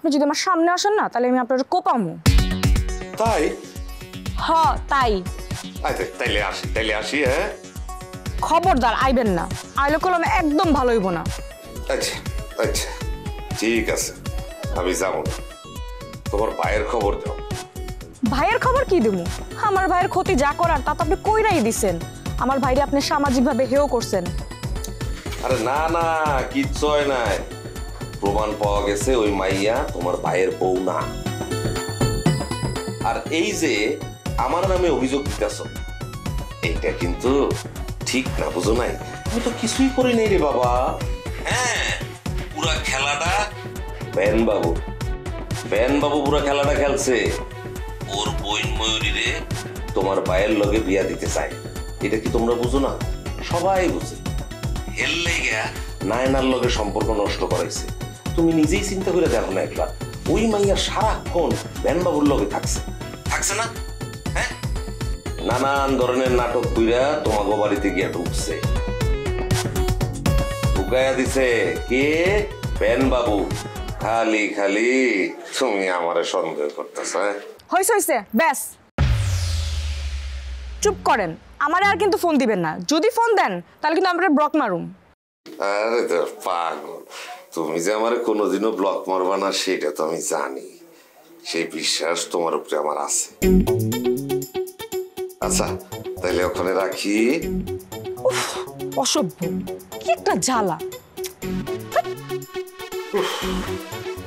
আপনি যদি আমার সামনে আসেন না তাহলে আমি আপনার কোপামু। তাই? হ তাই। তাইলে আসি। হ্যাঁ খবরদার আইবেন না, আইলে কলমে একদম ভালো হইব না। আচ্ছা আচ্ছা ঠিক আছে, আমি যাবো না। তোমার ভাইয়ের খবর দাও। ভাইয়ের খবর কি দেবো? আমার ভাইয়ের ক্ষতি যা করার তা তো আপনি কইরাই দিছেন। আমার ভাইরে আপনি সামাজিকভাবে হেয় করছেন। আরে না না, কিচ্ছু হয় নাই। প্রমাণ পাওয়া গেছে ওই মাইয়া তোমার ভাইয়ের বউ না। আর এই যে আমার নামে অভিযোগ দিতেছ, এইটা কিন্তু ঠিক না, বুঝো নাই? আমি তো কিছুই করি নাই রে বাবা। হ্যাঁ, পুরা খেলাটা বেন বাবু পুরা খেলাটা খেলছে। ওর বইন ময়ূরী রে তোমার ভাইয়ের লগে বিয়া দিতে চায়। এটা কি তোমরা বুঝো না? সবাই বুঝে। হেললে গিয়া নায়নার লগে সম্পর্ক নষ্ট করাইছে। তুমি নিজেই চিন্তা করে দেখো না একবার, ওই মাইয়া সারাক্ষণ বেনবাবুর লগে থাকছে না? হ্যাঁ, নানান ধরনের নাটক কইরা তোমাকে বাড়িতে গিয়া ঢুকছে, ঢুকাইয়া দিছে কে? বেনবাবু। খালি খালি তুমি আমারে সন্দেহ করতেছ। হইছে ব্যাস, চুপ করেন। আমারে আর কিন্তু ফোন দিবেন না। যদি ফোন দেন তাহলে কিন্তু আমরা ব্লক মারুম। আরে তো পাগল, তুমি যে আমার কোনোদিনও ব্লক মারবা না সেটা তো আমি জানি। সেই বিশ্বাস তোমার উপরে আমার আছে। আচ্ছা তাহলে ওখানে রাখি। অসভ্য, কি একটা জ্বালা।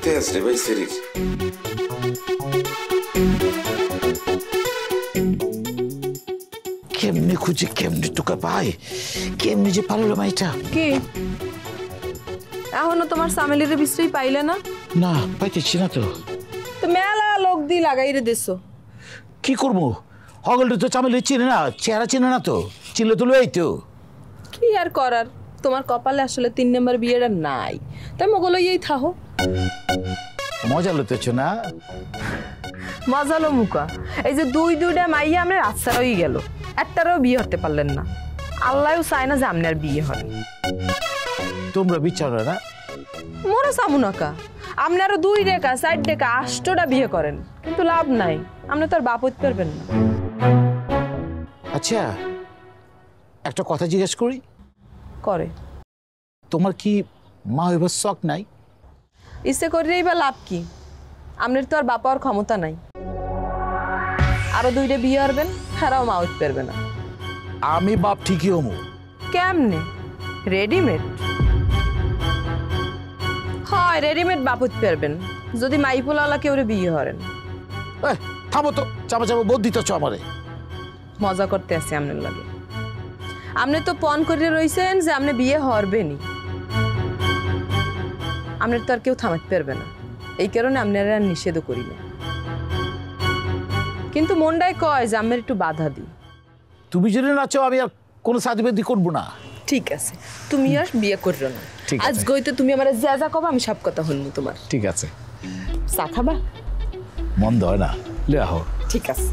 তেজ রে ভাই শরীর। কেমনে খুঁজে কেমনে টোকা পাই, কেমনে যে পারলো মাইটা। কি এখনো তোমার সামেলির বিশ্রী পাইলে না? না পাইতেছি না তো। তো মেলা লোক দি লাগাই রে দেছো। কি করবো, হগলটা তো চামেলি চিনে না, চেহারা চিনে না তো, চিনলে তো লই তো। কি আর করার, তোমার কপালে আসলে 3 নম্বর বিয়েটা নাই, তাই মগলো এই থাহো। মজা লতেছো না? মজালো মুকা, এই যে দুইটা মাইয়া আমরা রাস্তা রই গেল, একটারও বিয়ে হতে পারলেন না। আল্লাহও চায় না যে আপনার বিয়ে হয়। তোমরা বিচারো না? মোরা সামুনাকা আপনারও 2 রেখা 4 রেখা 8টা বিয়ে করেন, কিন্তু লাভ নাই, আপনি তো আর বাপ হইতে পারবেন না। আচ্ছা একটা কথা জিজ্ঞেস করি, করে তোমার কি মা হইবার শখ নাই? ইচ্ছে করেই বা লাভ কি? আপনার তো আর বাপ হওয়ার ক্ষমতা নাই। আরো 2টা বিয়ে হারবেন, হারাও মা হইতে পারবে না। আমি বাপ ঠিকই হমু। কেমনে? রেডিমেড? হয় রেডিমেড বাপ হইতে পারবেন যদি মাইপুলাওয়ালা কেউ বিয়ে হরেন। থামো তো, চাপা চাপা বোধ দিতেছ আমারে। মজা করতে আসি আপনার লাগে। আপনি তো পণ করে রইছেন যে আপনি বিয়ে হরবেনই। আপনার তো আর কেউ থামাতে পারবে না, এই কারণে আপনারা আর নিষেধও করি না। কিন্তু মনটাই কয় যে আমি একটু বাধা দিই। তুমি যদি না চাও আমি আর কোনো সাদিবেদি করবো না। ঠিক আছে, তুমি আর বিয়ে করো না। আজ গইতে তুমি আমার যা যা কবা আমি সব কথা শুনবো তোমার। ঠিক আছে। চা খাবা? মন্দ হয় না, লে আহ। ঠিক আছে।